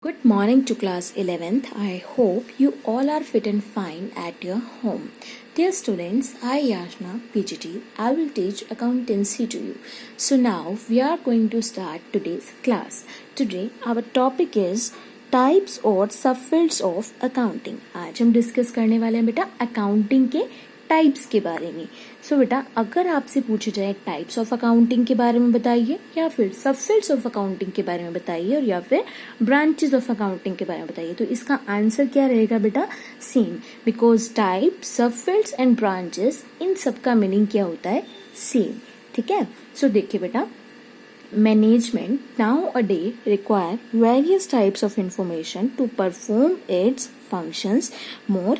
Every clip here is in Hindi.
Good morning to class 11th. I hope you all are fit and fine at your home. Dear students, I Yashna PGT. I will teach accountancy to you. So now we are going to start today's class. Today our topic is types और subfields of accounting. आज हम डिस्कस करने वाले हैं बेटा अकाउंटिंग के टाइप्स के बारे में. सो बेटा अगर आपसे पूछा जाए टाइप्स ऑफ अकाउंटिंग के बारे में बताइए या फिर सबफील्ड्स ऑफ अकाउंटिंग के बारे में बताइए और या फिर ब्रांचेस ऑफ अकाउंटिंग के बारे में बताइए, तो इसका आंसर क्या रहेगा बेटा? Same, because type, subfields and branches इन सबका मीनिंग क्या होता है? सेम. ठीक है. सो देखिए बेटा, management nowadays require various types of information to perform its functions more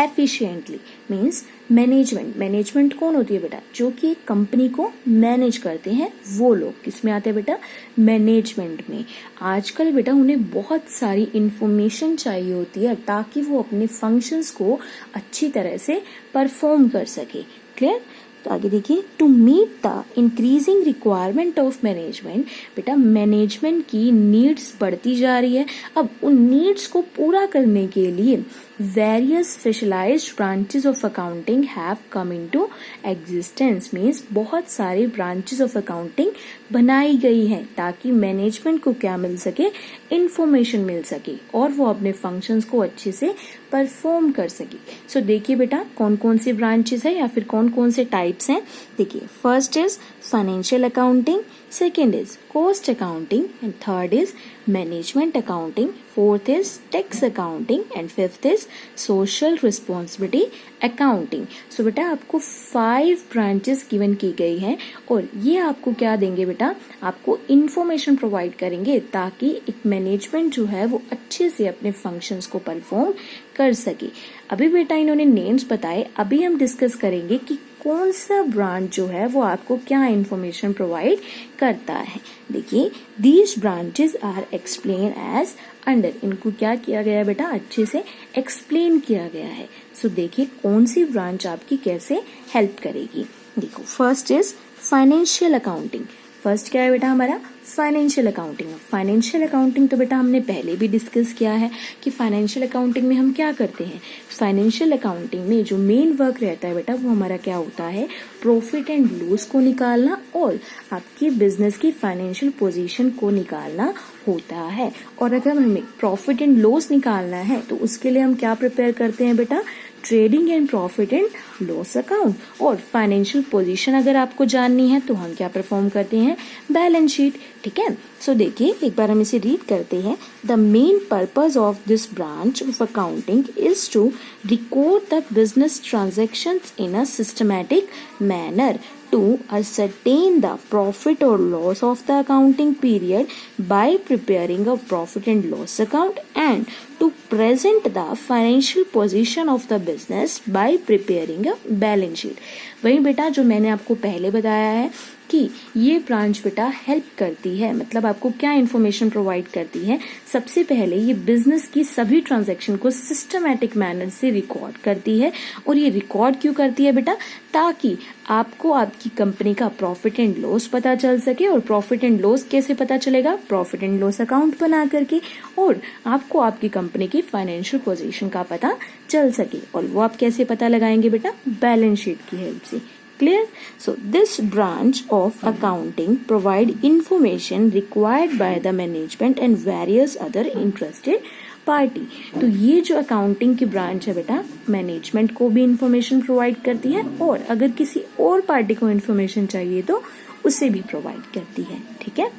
efficiently. Means management कौन होती है बेटा? जो कि एक कंपनी को मैनेज करते हैं वो लोग किसमें आते हैं बेटा? मैनेजमेंट में. आजकल बेटा उन्हें बहुत सारी इंफॉर्मेशन चाहिए होती है ताकि वो अपने फंक्शंस को अच्छी तरह से परफॉर्म कर सके. क्लियर? तो आगे देखिए, to meet the increasing requirement of management. बेटा मैनेजमेंट की नीड्स बढ़ती जा रही है. अब उन नीड्स को पूरा करने के लिए various specialised branches of accounting have come into existence. Means बहुत सारे ब्रांचेस ऑफ अकाउंटिंग बनाई गई है ताकि मैनेजमेंट को क्या मिल सके? इंफॉर्मेशन मिल सके और वो अपने फंक्शंस को अच्छे से परफॉर्म कर सके. सो देखिए बेटा कौन कौन सी ब्रांचेस है या फिर कौन कौन से टाइप्स हैं. देखिए, first is financial accounting, second is cost accounting and third is management accounting, fourth is tax accounting and fifth is social responsibility accounting. So बेटा आपको 5 ब्रांचेस गिवन की गई हैं और ये आपको क्या देंगे बेटा? आपको इंफॉर्मेशन प्रोवाइड करेंगे ताकि एक मैनेजमेंट जो है वो अच्छे से अपने फंक्शंस को परफॉर्म कर सके. अभी बेटा इन्होंने नेम्स बताए, अभी हम डिस्कस करेंगे कि कौन सा ब्रांच जो है वो आपको क्या इंफॉर्मेशन प्रोवाइड करता है. देखिए, these branches are explain as under. इनको क्या किया गया है बेटा? अच्छे से एक्सप्लेन किया गया है. सो देखिए कौन सी ब्रांच आपकी कैसे हेल्प करेगी. देखो, first is financial accounting. First क्या है बेटा हमारा? Financial accounting. फाइनेंशियल अकाउंटिंग तो बेटा हमने पहले भी डिस्कस किया है कि फाइनेंशियल अकाउंटिंग में हम क्या करते हैं. फाइनेंशियल अकाउंटिंग में जो मेन वर्क रहता है बेटा वो हमारा क्या होता है? प्रॉफिट एंड लॉस को निकालना और आपकी बिजनेस की फाइनेंशियल पोजीशन को निकालना होता है. और अगर हमें प्रॉफिट एंड लॉस निकालना है तो उसके लिए हम क्या प्रिपेयर करते हैं बेटा? Trading and profit and loss account. और फाइनेंशियल पोजीशन अगर आपको जाननी है तो हम क्या परफॉर्म करते हैं? Balance sheet. ठीक है. सो देखिए एक बार हम इसे रीड करते हैं. The main purpose of this branch of accounting is to record the business transactions in a systematic manner to ascertain the profit or loss of the accounting period by preparing a profit and loss account and to present the financial position of the business by preparing a balance sheet. वही बेटा जो मैंने आपको पहले बताया है कि ये ब्रांच बेटा हेल्प करती है, मतलब आपको क्या इन्फॉर्मेशन प्रोवाइड करती है. सबसे पहले ये बिजनेस की सभी ट्रांजैक्शन को सिस्टमैटिक मैनर से रिकॉर्ड करती है. और ये रिकॉर्ड क्यों करती है बेटा? ताकि आपको आपकी कंपनी का प्रॉफिट एंड लॉस पता चल सके. और प्रॉफिट एंड लॉस कैसे पता चलेगा? प्रॉफिट एंड लॉस अकाउंट बना करके. और आपको आपकी कंपनी की फाइनेंशियल पोजीशन का पता चल सके. और वो आप कैसे पता लगाएंगे बेटा? बैलेंस शीट की हेल्प से. Clear? So this branch of accounting provide information required by the management and various other interested party. तो ये जो अकाउंटिंग की ब्रांच है बेटा मैनेजमेंट को भी इंफॉर्मेशन प्रोवाइड करती है और अगर किसी और पार्टी को इंफॉर्मेशन चाहिए तो उसे भी प्रोवाइड करती है. ठीक है.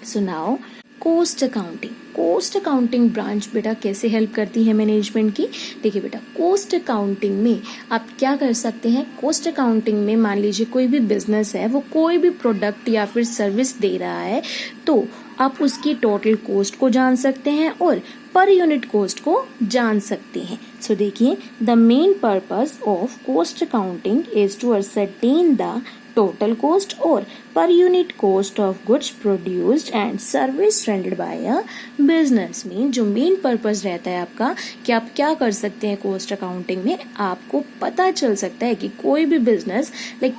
So now cost accounting. Cost accounting branch बेटा कैसे हेल्प करती है मैनेजमेंट की? देखिए बेटा, कॉस्ट अकाउंटिंग में आप क्या कर सकते हैं? कॉस्ट अकाउंटिंग में मान लीजिए कोई भी बिजनेस है, वो कोई भी प्रोडक्ट या फिर सर्विस दे रहा है तो आप उसकी टोटल कॉस्ट को जान सकते हैं और पर यूनिट कॉस्ट को जान सकते हैं. देखिए, the main purpose of cost accounting is to ascertain the total cost or per unit cost of goods produced and service rendered by a business। में जो मेन पर्पस रहता है आपका कि आप क्या कर सकते हैं कॉस्ट अकाउंटिंग में, आपको पता चल सकता है कि कोई भी बिजनेस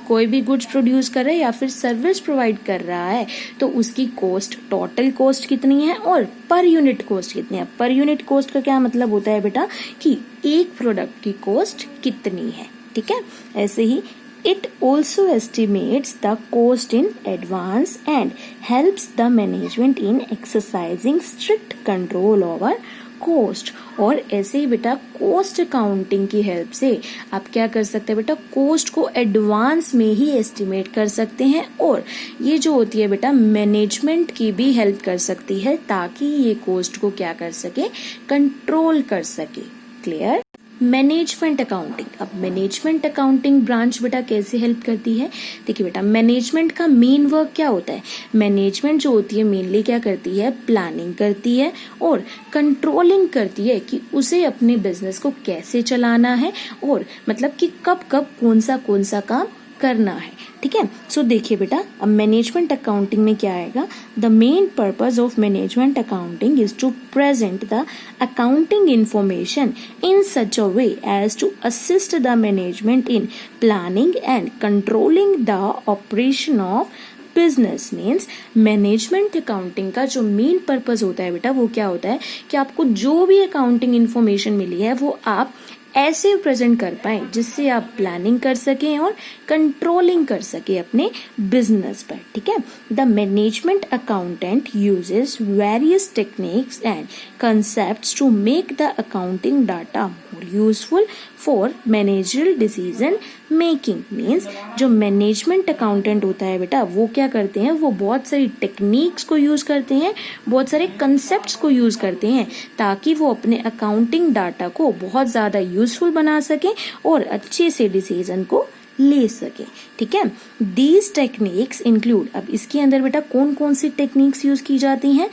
कोई भी गुड्स प्रोड्यूस कर रहा है या फिर सर्विस प्रोवाइड कर रहा है तो उसकी कॉस्ट, टोटल कॉस्ट कितनी है और पर यूनिट कॉस्ट कितनी है। पर यूनिट कॉस्ट का क्या मतलब होता है बेटा कि एक प्रोडक्ट की कॉस्ट कितनी है, ठीक है। ऐसे ही it also estimates the cost in advance and helps the management in exercising strict control over cost। और ऐसे ही बेटा कॉस्ट अकाउंटिंग की हेल्प से आप क्या कर सकते हैं बेटा, कॉस्ट को एडवांस में ही एस्टिमेट कर सकते हैं और ये जो होती है बेटा मैनेजमेंट की भी हेल्प कर सकती है ताकि ये कॉस्ट को क्या कर सके, कंट्रोल कर सके। क्लियर। मैनेजमेंट अकाउंटिंग, अब मैनेजमेंट अकाउंटिंग ब्रांच बेटा कैसे हेल्प करती है। देखिए बेटा मैनेजमेंट का मेन वर्क क्या होता है, मैनेजमेंट जो होती है मेनली क्या करती है, प्लानिंग करती है और कंट्रोलिंग करती है कि उसे अपने बिजनेस को कैसे चलाना है और मतलब कि कब कब कौन सा काम करना है, ठीक है। सो देखिए बेटा अब मैनेजमेंट अकाउंटिंग में क्या आएगा, the main purpose of management accounting is to present the accounting information in such a way as to assist the management in planning and controlling the operation of business. Means management accounting का जो मेन पर्पज होता है बेटा वो क्या होता है कि आपको जो भी अकाउंटिंग इंफॉर्मेशन मिली है वो आप ऐसे प्रेजेंट कर पाए जिससे आप प्लानिंग कर सकें और कंट्रोलिंग कर सके अपने बिजनेस पर, ठीक है। The management accountant uses various techniques and concepts to make the accounting data more useful for managerial decision making. Means जो मैनेजमेंट अकाउंटेंट होता है बेटा वो क्या करते हैं, वो बहुत सारी टेक्निक्स को यूज करते हैं, बहुत सारे कंसेप्ट्स को यूज करते हैं ताकि वो अपने अकाउंटिंग डाटा को बहुत ज्यादा यूजफुल बना सके और अच्छे से डिसीजन को ले सके, ठीक है। दीज टेक्निक्स इंक्लूड, अब इसके अंदर बेटा कौन कौन सी टेक्निक्स यूज की जाती हैं,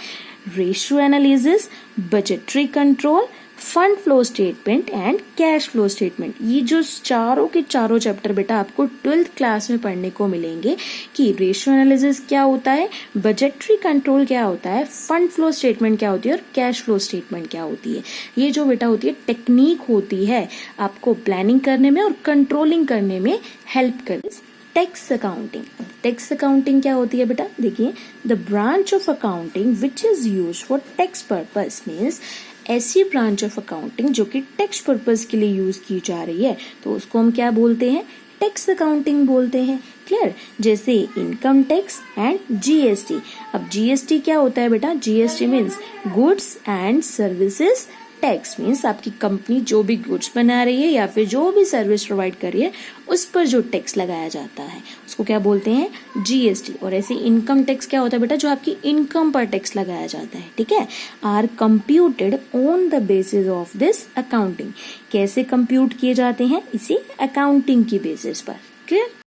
ratio analysis, budgetary control, fund flow statement and cash flow statement. ये जो चारों के चारों चैप्टर बेटा आपको 12th क्लास में पढ़ने को मिलेंगे कि रेशियो एनालिसिस क्या होता है, बजटरी कंट्रोल क्या होता है, फंड फ्लो स्टेटमेंट क्या होती है और कैश फ्लो स्टेटमेंट क्या होती है। ये जो बेटा होती है टेक्निक होती है आपको प्लानिंग करने में और कंट्रोलिंग करने में हेल्प कर। टैक्स अकाउंटिंग, टैक्स अकाउंटिंग क्या होती है बेटा, देखिए the branch of accounting which is used for tax purpose. Means ऐसी ब्रांच ऑफ अकाउंटिंग जो कि टैक्स पर्पस के लिए यूज की जा रही है तो उसको हम क्या बोलते हैं, टैक्स अकाउंटिंग बोलते हैं। क्लियर। जैसे इनकम टैक्स एंड जीएसटी। अब जीएसटी क्या होता है बेटा, GST means goods and services tax. Means आपकी कंपनी जो भी गुड्स बना रही है या फिर जो भी सर्विस प्रोवाइड कर रही है उस पर जो टैक्स लगाया जाता है उसको क्या बोलते हैं, जीएसटी। और ऐसे इनकम टैक्स क्या होता है बेटा, जो आपकी इनकम पर टैक्स लगाया जाता है, ठीक है। Are computed on the basis of this accounting. कैसे कंप्यूट किए जाते हैं, इसी अकाउंटिंग की बेसिस पर। क्लियर।